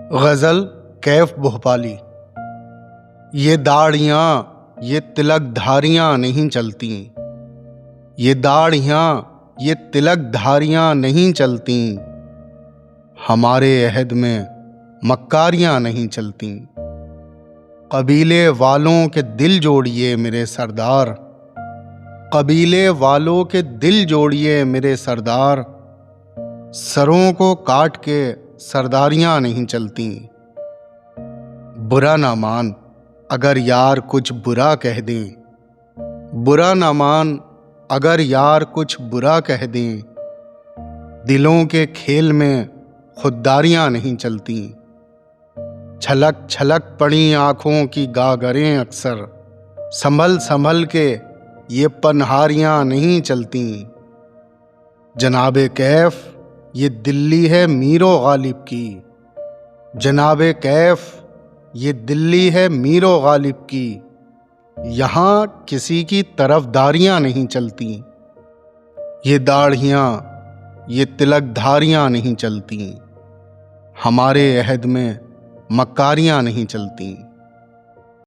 गज़ल कैफ भोपाली। ये दाढ़ियाँ ये तिलकधारियाँ नहीं चलती, ये दाढ़ियाँ ये तिलकधारियाँ नहीं चलती, हमारे अहद में मक्कारियाँ नहीं चलती। कबीले वालों के दिल जोड़िए मेरे सरदार, कबीले वालों के दिल जोड़िए मेरे सरदार, सरों को काट के सरदारियाँ नहीं चलती। बुरा ना मान अगर यार कुछ बुरा कह दें, बुरा ना मान अगर यार कुछ बुरा कह दें, दिलों के खेल में खुददारियाँ नहीं चलती। छलक छलक पड़ी आँखों की गागरें अक्सर, संभल संभल के ये पनहारियाँ नहीं चलती। जनाबे कैफ ये दिल्ली है मीरो गालिब की, जनाबे कैफ ये दिल्ली है मीरो गालिब की, यहाँ किसी की तरफदारियाँ नहीं चलती। ये दाढ़ियाँ ये तिलकधारियाँ नहीं चलती, हमारे अहद में मक्कारियाँ नहीं चलती।